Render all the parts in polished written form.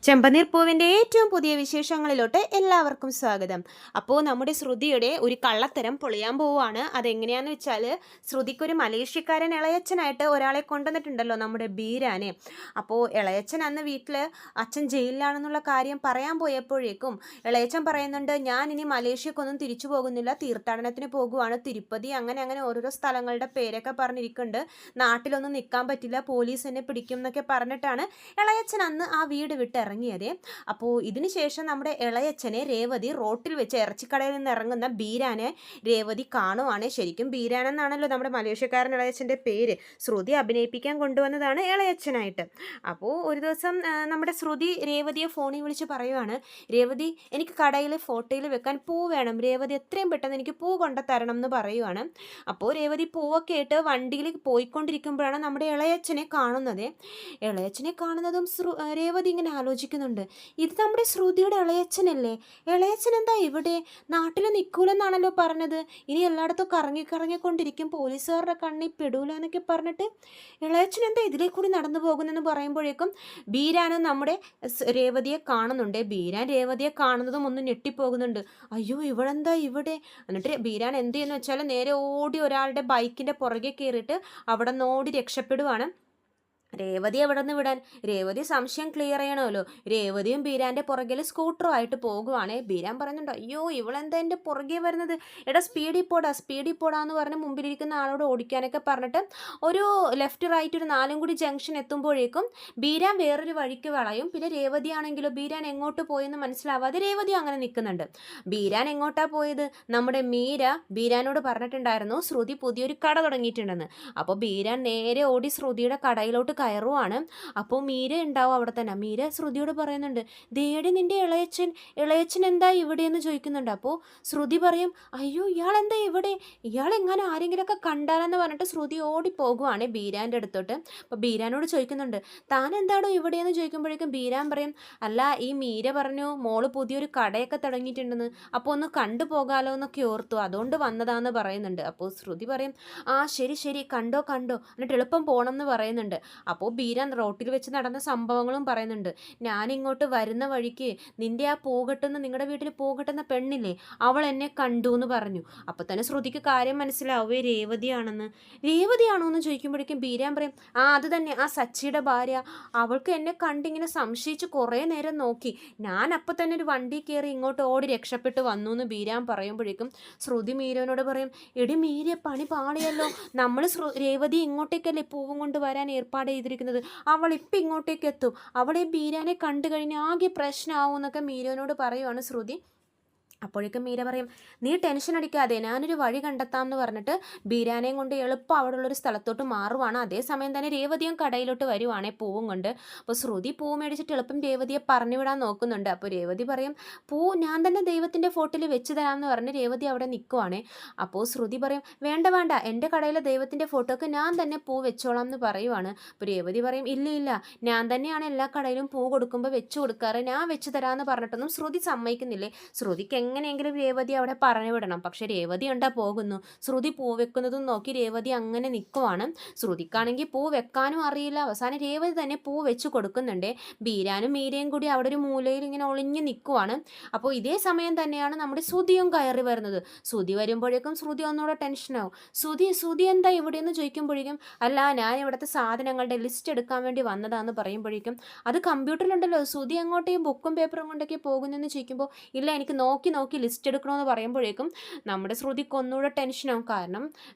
ചെമ്പനീർ പൂവിൻ്റെ ഏറ്റവും പുതിയ വിശേഷങ്ങളിലോട്ട് എല്ലാവർക്കും സ്വാഗതം. അപ്പോൾ നമ്മുടെ ശ്രുതിയുടെ ഒരു കള്ളത്തരം പൊളിയാൻ പോവുകയാണ്. അതെങ്ങനെയാണെന്ന് വെച്ചാൽ, ശ്രുതിക്കൊരു മലേഷ്യക്കാരൻ ഇളയച്ചനായിട്ട് ഒരാളെ കൊണ്ടുവന്നിട്ടുണ്ടല്ലോ, നമ്മുടെ ബീരാനെ. അപ്പോൾ ഇളയച്ചൻ അന്ന് വീട്ടിൽ അച്ഛൻ ജയിലിലാണെന്നുള്ള കാര്യം പറയാൻ പോയപ്പോഴേക്കും ഇളയച്ചൻ പറയുന്നുണ്ട്, ഞാൻ ഇനി മലേഷ്യക്കൊന്നും തിരിച്ചു പോകുന്നില്ല, തീർത്ഥാടനത്തിന് പോകുവാണ്, തിരുപ്പതി അങ്ങനെ അങ്ങനെ ഓരോരോ സ്ഥലങ്ങളുടെ പേരൊക്കെ പറഞ്ഞിരിക്കുന്നുണ്ട്, നാട്ടിലൊന്നും നിൽക്കാൻ പറ്റില്ല, പോലീസ് എന്നെ പിടിക്കും എന്നൊക്കെ പറഞ്ഞിട്ടാണ് ഇളയച്ചൻ അന്ന് ആ വീട് വിട്ട് ഇറങ്ങിയത്. അപ്പോൾ ഇതിന് ശേഷം നമ്മുടെ ഇളയച്ചനെ രേവതി റോട്ടിൽ വെച്ച് ഇറച്ചിക്കടയിൽ നിന്ന് ഇറങ്ങുന്ന ബീരാനെ രേവതി കാണുവാണ്. ശരിക്കും ബീരാൻ എന്നാണല്ലോ നമ്മുടെ മലേഷ്യക്കാരൻ ഇളയച്ചൻ്റെ പേര്. ശ്രുതി അഭിനയിപ്പിക്കാൻ കൊണ്ടുവന്നതാണ് ഇളയച്ചനായിട്ട്. അപ്പോൾ ഒരു ദിവസം നമ്മുടെ ശ്രുതി രേവതിയെ ഫോണിൽ വിളിച്ച് പറയുവാണ്, രേവതി എനിക്ക് കടയിൽ ഫോട്ടോയിൽ വെക്കാൻ പൂ വേണം, രേവതി എത്രയും പെട്ടെന്ന് എനിക്ക് പൂ കൊണ്ടുതരണം എന്ന് പറയുവാണ്. അപ്പോൾ രേവതി പൂവൊക്കെ ഇട്ട് വണ്ടിയിൽ പോയിക്കൊണ്ടിരിക്കുമ്പോഴാണ് നമ്മുടെ ഇളയച്ചനെ കാണുന്നത്. ഇളയച്ചനെ കാണുന്നതും രേവതി ഇങ്ങനെ ആലോചിക്കുന്നുണ്ട്, ഇത് നമ്മുടെ ശ്രുതിയുടെ ഇളയച്ചനല്ലേ, ഇളയച്ചൻ എന്താ ഇവിടെ, നാട്ടിൽ നിൽക്കൂലെന്നാണല്ലോ പറഞ്ഞത്, ഇനി എല്ലായിടത്തും കറങ്ങിക്കൊണ്ടിരിക്കും, പോലീസുകാരുടെ കണ്ണിൽ പെടൂല എന്നൊക്കെ പറഞ്ഞിട്ട് ഇളയച്ചൻ എന്താ ഇതിലേ കൂടി നടന്നു പോകുന്നെന്ന് പറയുമ്പോഴേക്കും ബീരാനും നമ്മുടെ രേവതിയെ കാണുന്നുണ്ട്. ബീരാൻ രേവതിയെ കാണുന്നതും ഒന്ന് ഞെട്ടിപ്പോകുന്നുണ്ട്, അയ്യോ ഇവളെന്താ ഇവിടെ. എന്നിട്ട് ബീരാൻ എന്ത് ചെയ്യുന്നു വെച്ചാൽ നേരെ ഓടി ഒരാളുടെ ബൈക്കിൻ്റെ പുറകെ കയറിയിട്ട് അവിടെ നിന്ന് ഓടി രക്ഷപ്പെടുവാണ്. രേവതി എവിടെ നിന്ന് വിടാൻ, രേവതി സംശയം ക്ലിയർ ചെയ്യണമല്ലോ. രേവതിയും ബീരാൻ്റെ പുറകിൽ സ്കൂട്ടറുമായിട്ട് പോകുവാണേ. ബീരാൻ പറയുന്നുണ്ട്, അയ്യോ ഇവളെന്താ എൻ്റെ പുറകെ വരുന്നത്, എടാ സ്പീഡിൽ പോടാന്ന് പറഞ്ഞ് മുമ്പിലിരിക്കുന്ന ആളോട് ഓടിക്കാനൊക്കെ പറഞ്ഞിട്ട് ഒരു ലെഫ്റ്റ് റൈറ്റ് ഒരു 4 കൂടി ജംഗ്ഷൻ എത്തുമ്പോഴേക്കും ബീരാൻ വേറൊരു വഴിക്ക് വളയും. പിന്നെ രേവതി ആണെങ്കിലോ ബീരാൻ എങ്ങോട്ട് പോയെന്ന് മനസ്സിലാവാതെ രേവതി അങ്ങനെ നിൽക്കുന്നുണ്ട്. ബീരാൻ എങ്ങോട്ടാ പോയത്, നമ്മുടെ മീര ബീരാനോട് പറഞ്ഞിട്ടുണ്ടായിരുന്നു ശ്രുതി പുതിയൊരു കട തുടങ്ങിയിട്ടുണ്ടെന്ന്. അപ്പോൾ ബീരാൻ നേരെ ഓടി ശ്രുതിയുടെ കടയിലോട്ട് കയറുവാണ്. അപ്പോൾ മീര ഉണ്ടാവും അവിടെ തന്നെ. മീര ശ്രുതിയോട് പറയുന്നുണ്ട്, ദേടി നിന്റെ ഇളയച്ചൻ എന്താ ഇവിടെയെന്ന് ചോദിക്കുന്നുണ്ട്. അപ്പോൾ ശ്രുതി പറയും, അയ്യോ ഇയാൾ എന്താ ഇവിടെ, ഇയാൾ എങ്ങനെ ആരെങ്കിലുമൊക്കെ കണ്ടാലെന്ന് പറഞ്ഞിട്ട് ശ്രുതി ഓടിപ്പോകുവാണ് ബീരാൻ്റെ അടുത്തോട്ട്. അപ്പോൾ ബീരാനോട് ചോദിക്കുന്നുണ്ട്, താൻ എന്താണോ ഇവിടെയെന്ന് ചോദിക്കുമ്പോഴേക്കും ബീരാൻ പറയും, അല്ല ഈ മീര പറഞ്ഞു മോള് പുതിയൊരു കടയൊക്കെ തുടങ്ങിയിട്ടുണ്ടെന്ന്, അപ്പോൾ ഒന്ന് കണ്ടുപോകാലോ എന്നൊക്കെ ഓർത്തു, അതുകൊണ്ട് വന്നതാന്ന് പറയുന്നുണ്ട്. അപ്പോൾ ശ്രുതി പറയും, ആ ശരി കണ്ടോ എന്നിട്ട് എളുപ്പം പോകണം എന്ന് പറയുന്നുണ്ട്. അപ്പോൾ ബീരാൻ റോട്ടിൽ വെച്ച് നടന്ന സംഭവങ്ങളും പറയുന്നുണ്ട്, ഞാനിങ്ങോട്ട് വരുന്ന വഴിക്ക് നിൻ്റെ ആ നിങ്ങളുടെ വീട്ടിൽ പൂകെട്ടുന്ന പെണ്ണില്ലേ, അവൾ എന്നെ കണ്ടു എന്ന് പറഞ്ഞു. അപ്പോൾ തന്നെ ശ്രുതിക്ക് കാര്യം മനസ്സിലാവേ രേവതിയാണോ എന്ന് ചോദിക്കുമ്പോഴേക്കും ബീരാൻ പറയും, ആ അത് തന്നെ, ആ സച്ചിയുടെ ഭാര്യ, അവൾക്ക് എന്നെ കണ്ടിങ്ങനെ സംശയിച്ച് കുറേ നേരം നോക്കി, ഞാൻ അപ്പം തന്നെ ഒരു വണ്ടി കയറി ഇങ്ങോട്ട് ഓടി രക്ഷപ്പെട്ട് വന്നു എന്ന് ബീരാൻ പറയുമ്പോഴേക്കും ശ്രുതി മീരനോട് പറയും, എടി മീര പണി പാളിയല്ലോ, നമ്മൾ രേവതി ഇങ്ങോട്ടേക്കല്ലേ പൂവും കൊണ്ട് വരാൻ ഏർപ്പാട് ചെയ്തിരിക്കുന്നത്, അവൾ ഇപ്പം ഇങ്ങോട്ടേക്ക് എത്തും, അവളെ ബീരാനെ കണ്ടു കഴിഞ്ഞാൽ ആകെ പ്രശ്നമാവും എന്നൊക്കെ മീരനോട് പറയുവാണ് ശ്രുതി. അപ്പോഴേക്കും മീര പറയും, നീ ടെൻഷൻ അടിക്കാതെ ഞാനൊരു വഴി കണ്ടെത്താം എന്ന് പറഞ്ഞിട്ട് ബീരാനെയും കൊണ്ട് എളുപ്പം അവിടെ ഉള്ളൊരു സ്ഥലത്തോട്ട് മാറുവാണ്. അതേസമയം തന്നെ രേവതിയും കടയിലോട്ട് വരുവാണേ പൂവും കൊണ്ട്. അപ്പോൾ ശ്രുതി പൂ മേടിച്ചിട്ട് എളുപ്പം രേവതിയെ പറഞ്ഞു വിടാൻ നോക്കുന്നുണ്ട്. അപ്പോൾ രേവതി പറയും, പൂ ഞാൻ തന്നെ ദൈവത്തിൻ്റെ ഫോട്ടോയിൽ വെച്ച് തരാമെന്ന് പറഞ്ഞ് രേവതി അവിടെ നിൽക്കുവാണേ. അപ്പോൾ ശ്രുതി പറയും, വേണ്ട എൻ്റെ കടയിലെ ദൈവത്തിൻ്റെ ഫോട്ടോക്ക് ഞാൻ തന്നെ പൂ വെച്ചോളാം എന്ന് പറയുവാണ്. അപ്പോൾ രേവതി പറയും, ഇല്ല ഞാൻ തന്നെയാണ് എല്ലാ കടയിലും പൂ കൊടുക്കുമ്പോൾ വെച്ച് കൊടുക്കാറ്, ഞാൻ വെച്ച് തരാമെന്ന് പറഞ്ഞിട്ടൊന്നും ശ്രുതി സമ്മതിക്കുന്നില്ലേ. ശ്രുതിക്ക് എങ്ങനെയെങ്കിലും രേവതി അവിടെ പറഞ്ഞു വിടണം. പക്ഷെ രേവതി ഉണ്ടാ പോകുന്നു. ശ്രുതി പൂ വെക്കുന്നതും നോക്കി രേവതി അങ്ങനെ നിൽക്കുവാണ്. ശ്രുതിക്കാണെങ്കിൽ പൂ വെക്കാനും അറിയില്ല. അവസാനം രേവതി തന്നെ പൂ വെച്ച് കൊടുക്കുന്നുണ്ട്. ബീരാനും മീരയും കൂടി അവിടെ ഒരു മൂലയിൽ ഇങ്ങനെ ഒളിഞ്ഞു നിൽക്കുവാണ്. അപ്പോൾ ഇതേ സമയം തന്നെയാണ് നമ്മുടെ ശ്രുതിയും കയറി വരുന്നത്. ശ്രുതി വരുമ്പോഴേക്കും ശ്രുതി ഒന്നുകൂടെ ടെൻഷനാവും. ശ്രുതി എന്താ ഇവിടെയെന്ന് ചോദിക്കുമ്പോഴേക്കും, അല്ല ഞാൻ ഇവിടുത്തെ സാധനങ്ങളുടെ ലിസ്റ്റ് എടുക്കാൻ വേണ്ടി വന്നതാന്ന് പറയുമ്പോഴേക്കും, അത് കമ്പ്യൂട്ടറിലുണ്ടല്ലോ, ശ്രുതി അങ്ങോട്ടേയും ബുക്കും പേപ്പറും കൊണ്ടൊക്കെ പോകുന്നെന്ന് ചോദിക്കുമ്പോൾ, ഇല്ല എനിക്ക് നോക്കി ലിസ്റ്റ് എടുക്കണമെന്ന് പറയുമ്പോഴേക്കും നമ്മുടെ ശ്രുതിക്ക് ഒന്നുകൂടെ ടെൻഷനാവും. കാരണം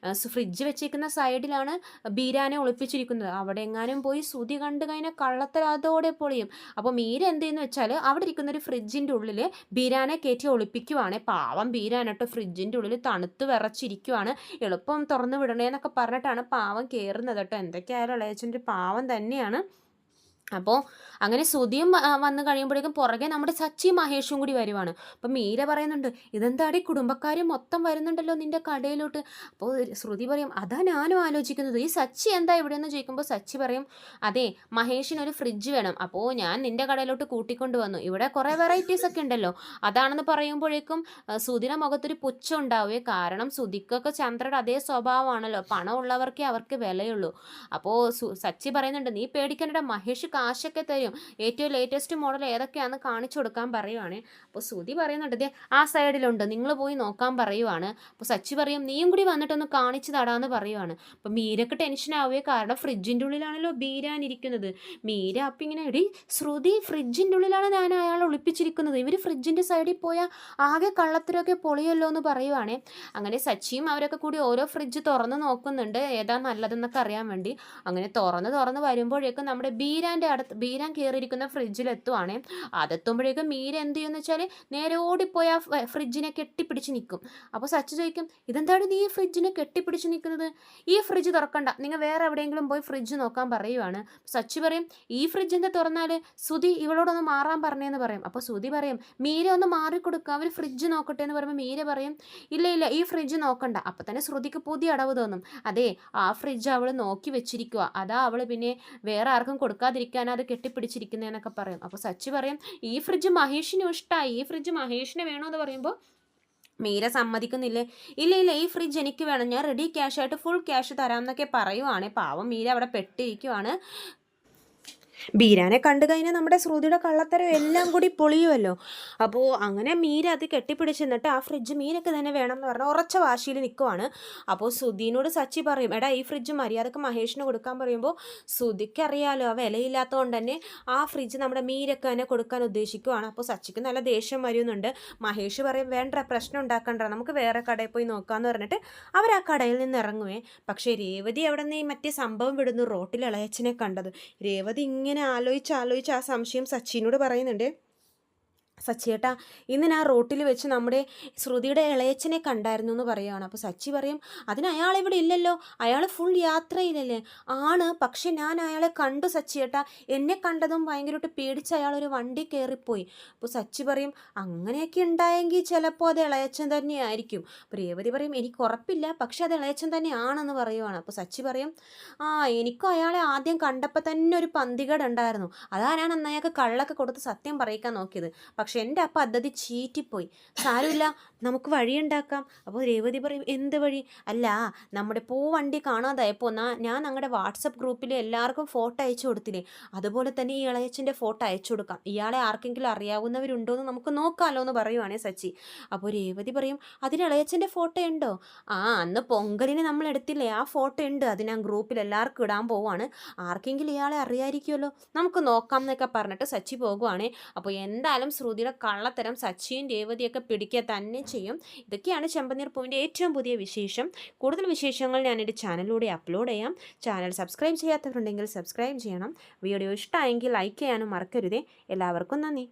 ഫ്രിഡ്ജ് വെച്ചിരിക്കുന്ന സൈഡിലാണ് ബീരാനെ ഒളിപ്പിച്ചിരിക്കുന്നത്. അവിടെ എങ്ങാനും പോയി ശ്രുതി കണ്ടു കഴിഞ്ഞാൽ കള്ളത്തരാതോടെ പൊളിയും. അപ്പോൾ മീര എന്ത് ചെയ്യുന്നു വെച്ചാൽ അവിടെ ഇരിക്കുന്ന ഒരു ഫ്രിഡ്ജിൻ്റെ ഉള്ളിൽ ബീരാനെ കയറ്റി ഒളിപ്പിക്കുവാണ്. പാവം ബീരാനട്ടോ ഫ്രിഡ്ജിൻ്റെ ഉള്ളിൽ തണുത്ത് വിറച്ചിരിക്കുവാണ്. എളുപ്പം തുറന്നു വിടണേന്നൊക്കെ പറഞ്ഞിട്ടാണ് പാവം കയറുന്നത് കേട്ടോ. എന്തൊക്കെയായാലും ഇളയച്ചൻ്റെ പാവം തന്നെയാണ്. അപ്പോൾ അങ്ങനെ ശ്രുതിയും വന്നു കഴിയുമ്പോഴേക്കും പുറകെ നമ്മുടെ സച്ചിയും മഹേഷും കൂടി വരുവാണ്. അപ്പം മീര പറയുന്നുണ്ട്, ഇതെന്താടി കുടുംബക്കാർ മൊത്തം വരുന്നുണ്ടല്ലോ നിൻ്റെ കടയിലോട്ട്. അപ്പോൾ ശ്രുതി പറയും, അതാ ഞാനും ആലോചിക്കുന്നത്, ഈ സച്ചി എന്താ ഇവിടെയെന്ന് ചോദിക്കുമ്പോൾ സച്ചി പറയും, അതെ മഹേഷിനൊരു ഫ്രിഡ്ജ് വേണം, അപ്പോൾ ഞാൻ നിൻ്റെ കടയിലോട്ട് കൂട്ടിക്കൊണ്ട് വന്നു, ഇവിടെ കുറേ വെറൈറ്റീസ് ഒക്കെ ഉണ്ടല്ലോ, അതാണെന്ന് പറയുമ്പോഴേക്കും ശ്രുതിയുടെ മുഖത്തൊരു പുച്ഛം ഉണ്ടാവുകയെ. കാരണം ശ്രുതിക്കൊക്കെ ചന്ദ്രയുടെ അതേ സ്വഭാവമാണല്ലോ, പണം ഉള്ളവർക്കേ അവർക്ക് വിലയുള്ളൂ. അപ്പോൾ സച്ചി പറയുന്നുണ്ട്, നീ പേടിക്കണ്ട, മഹേഷ് കാശൊക്കെ തരും. ഏറ്റവും ലേറ്റസ്റ്റ് മോഡൽ ഏതൊക്കെയാണെന്ന് കാണിച്ചു കൊടുക്കാൻ പറയുവാണ്. അപ്പോൾ ശ്രുതി പറയുന്നുണ്ട് ദേ ആ സൈഡിലുണ്ട്, നിങ്ങൾ പോയി നോക്കാൻ പറയുവാണ്. അപ്പോൾ സച്ചി പറയും നീയും കൂടി വന്നിട്ടൊന്ന് കാണിച്ചു തടാന്ന് പറയുവാണ്. അപ്പോൾ മീരക്ക് ടെൻഷൻ ആവുകയെ, കാരണം ഫ്രിഡ്ജിൻ്റെ ഉള്ളിലാണല്ലോ ബീരാൻ ഇരിക്കുന്നത്. മീര അപ്പം ഇങ്ങനെ എടി ശ്രുതി ഫ്രിഡ്ജിൻ്റെ ഉള്ളിലാണ് ഞാൻ അയാളെ ഒളിപ്പിച്ചിരിക്കുന്നത്, ഇവർ ഫ്രിഡ്ജിൻ്റെ സൈഡിൽ പോയാൽ ആകെ കള്ളത്തരമൊക്കെ പൊളിയല്ലോ എന്ന് പറയുവാണേ. അങ്ങനെ സച്ചിയും അവരൊക്കെ കൂടി ഓരോ ഫ്രിഡ്ജ് തുറന്ന് നോക്കുന്നുണ്ട് ഏതാ നല്ലതെന്നൊക്കെ അറിയാൻ വേണ്ടി. അങ്ങനെ തുറന്ന് വരുമ്പോഴേക്കും നമ്മുടെ ബീരാൻ കയറിയിരിക്കുന്ന ഫ്രിഡ്ജിലെത്തുവാണ്. അതെത്തുമ്പോഴേക്കും മീര എന്ത് ചെയ്യുമെന്ന് വെച്ചാൽ നേരെ ഓടിപ്പോയി ആ ഫ്രിഡ്ജിനെ കെട്ടിപ്പിടിച്ച് നിൽക്കും. അപ്പോൾ സച്ചി ചോദിക്കും ഇതെന്താണ് നീ ഈ ഫ്രിഡ്ജിനെ കെട്ടിപ്പിടിച്ച് നിൽക്കുന്നത്, ഈ ഫ്രിഡ്ജ് തുറക്കണ്ട, നിങ്ങൾ വേറെ എവിടെയെങ്കിലും പോയി ഫ്രിഡ്ജ് നോക്കാൻ പറയുവാണ്. സച്ചി പറയും ഈ ഫ്രിഡ്ജ് എന്താ തുറന്നാൽ ശ്രുതി ഇവളോടൊന്ന് മാറാൻ പറഞ്ഞേന്ന് പറയും. അപ്പോൾ ശ്രുതി പറയും മീര ഒന്ന് മാറിക്കൊടുക്കുക, അവർ ഫ്രിഡ്ജ് നോക്കട്ടെ എന്ന് പറയുമ്പോൾ മീര പറയും ഇല്ല ഈ ഫ്രിഡ്ജ് നോക്കണ്ട. അപ്പം തന്നെ ശ്രുതിക്ക് പുതിയ അടവ് തോന്നും. അതെ ആ ഫ്രിഡ്ജ് അവൾ നോക്കി വെച്ചിരിക്കുക, അതാ അവൾ പിന്നെ വേറെ ആർക്കും കൊടുക്കാതിരിക്കാൻ അത് കെട്ടിപ്പിടിച്ചിരിക്കുന്നതെന്നൊക്കെ പറയും. അപ്പോൾ സച്ചി പറയും ഈ ഫ്രിഡ്ജ് മഹേഷിനും ഇഷ്ടമായി, ഈ ഫ്രിഡ്ജ് മഹേഷിന് വേണമെന്ന് പറയുമ്പോൾ മീര സമ്മതിക്കുന്നില്ലേ, ഇല്ല ഈ ഫ്രിഡ്ജ് എനിക്ക് വേണം, ഞാൻ റെഡി ക്യാഷായിട്ട് ഫുൾ ക്യാഷ് തരാം എന്നൊക്കെ പറയുവാണ്. പാവം മീര അവിടെ പെട്ടിരിക്കുവാണ്. ബീരാനെ കണ്ടു കഴിഞ്ഞാൽ നമ്മുടെ ശ്രുതിയുടെ കള്ളത്തരം എല്ലാം കൂടി പൊളിയുമല്ലോ. അപ്പോൾ അങ്ങനെ മീര അത് കെട്ടിപ്പിടിച്ച് നിന്നിട്ട് ആ ഫ്രിഡ്ജ് മീരക്ക് തന്നെ വേണം എന്ന് പറഞ്ഞാൽ ഉറച്ച വാശിയിൽ നിൽക്കുവാണ്. അപ്പോൾ ശ്രുതിനോട് സച്ചി പറയും എടാ ഈ ഫ്രിഡ്ജ് മര്യാദക്ക് മഹേഷിന് കൊടുക്കാൻ പറയുമ്പോൾ ശ്രുതിക്ക് അറിയാമല്ലോ ആ വിലയില്ലാത്തതുകൊണ്ട് തന്നെ ആ ഫ്രിഡ്ജ് നമ്മുടെ മീരക്ക് തന്നെ കൊടുക്കാൻ ഉദ്ദേശിക്കുവാണ്. അപ്പോൾ സച്ചിക്ക് നല്ല ദേഷ്യം വരുന്നുണ്ട്. മഹേഷ് പറയും വേണ്ട പ്രശ്നം ഉണ്ടാക്കണ്ട, നമുക്ക് വേറെ കടയിൽ പോയി നോക്കാമെന്ന് പറഞ്ഞിട്ട് അവർ ആ കടയിൽ നിന്ന് ഇറങ്ങുവേ. പക്ഷേ രേവതി അവിടെ നിന്ന് ഈ മറ്റേ സംഭവം വിടുന്നു, റോട്ടിൽ ഇളയച്ചനെ കണ്ടത്. രേവതി ഇങ്ങനെ ആലോചിച്ച് ആ സംശയം സച്ചിനോട് പറയുന്നുണ്ട്. സച്ചിയേട്ടാ ഇന്ന് ഞാൻ റോട്ടിൽ വെച്ച് നമ്മുടെ ശ്രുതിയുടെ ഇളയച്ചനെ കണ്ടായിരുന്നു എന്ന് പറയുകയാണ്. അപ്പോൾ സച്ചി പറയും അതിന് അയാൾ ഇവിടെ ഇല്ലല്ലോ, അയാൾ ഫുൾ യാത്രയിലല്ലേ. ആണ്, പക്ഷെ ഞാൻ അയാളെ കണ്ടു സച്ചിയേട്ടാ, എന്നെ കണ്ടതും ഭയങ്കരമായിട്ട് പേടിച്ച് അയാൾ ഒരു വണ്ടി കയറിപ്പോയി. അപ്പോൾ സച്ചി പറയും അങ്ങനെയൊക്കെ ഉണ്ടായെങ്കിൽ ചിലപ്പോൾ അത് ഇളയച്ചൻ തന്നെയായിരിക്കും. അപ്പോൾ രേവതി പറയും എനിക്ക് ഉറപ്പില്ല, പക്ഷെ അത് ഇളയച്ചൻ തന്നെയാണെന്ന് പറയുവാണ്. അപ്പോൾ സച്ചി പറയും എനിക്കും അയാളെ ആദ്യം കണ്ടപ്പോൾ തന്നെ ഒരു പന്തികേട് ഉണ്ടായിരുന്നു, അതാ ഞാൻ അന്നയാൾക്ക് കള്ളൊക്കെ കൊടുത്ത് സത്യം പറയിക്കാൻ നോക്കിയത്, പക്ഷെ എൻ്റെ ആ പദ്ധതി ചീറ്റിപ്പോയി. സാരമില്ല, നമുക്ക് വഴിയുണ്ടാക്കാം. അപ്പോൾ രേവതി പറയും എന്ത് വഴി? അല്ല നമ്മുടെ വണ്ടി കാണാതായപ്പോൾ ഞാൻ ഞങ്ങളുടെ വാട്സപ്പ് ഗ്രൂപ്പിൽ എല്ലാവർക്കും ഫോട്ടോ അയച്ചു കൊടുത്തില്ലേ, അതുപോലെ തന്നെ ഈ ഇളയച്ചൻ്റെ ഫോട്ടോ അയച്ചു കൊടുക്കാം, ഇയാളെ ആർക്കെങ്കിലും അറിയാവുന്നവരുണ്ടോ എന്ന് നമുക്ക് നോക്കാമല്ലോ എന്ന് പറയുവാണേ സച്ചി. അപ്പോൾ രേവതി പറയും അതിന് ഇളയച്ചൻ്റെ ഫോട്ടോ ഉണ്ടോ? അന്ന് പൊങ്കലിന് നമ്മൾ എടുത്തില്ലേ ആ ഫോട്ടോ ഉണ്ട്, അത് ഞാൻ ഗ്രൂപ്പിൽ എല്ലാവർക്കും ഇടാൻ പോവാണ്, ആർക്കെങ്കിലും ഇയാളെ അറിയായിരിക്കുമല്ലോ, നമുക്ക് നോക്കാം എന്നൊക്കെ പറഞ്ഞിട്ട് സച്ചി പോകുവാണേ. അപ്പോൾ എന്തായാലും ശ്രുതിയുടെ കള്ളത്തരം സച്ചിയും രേവതിയൊക്കെ പിടിക്കുക തന്നെ ചെയ്യും. ഇതൊക്കെയാണ് ചെമ്പനീർ പൂവിൻ്റെ ഏറ്റവും പുതിയ വിശേഷം. കൂടുതൽ വിശേഷങ്ങൾ ഞാൻ എൻ്റെ ചാനലിലൂടെ അപ്ലോഡ് ചെയ്യാം. ചാനൽ സബ്സ്ക്രൈബ് ചെയ്യാത്തവരുണ്ടെങ്കിൽ സബ്സ്ക്രൈബ് ചെയ്യണം. വീഡിയോ ഇഷ്ടമായെങ്കിൽ ലൈക്ക് ചെയ്യാനും മറക്കരുതേ. എല്ലാവർക്കും നന്ദി.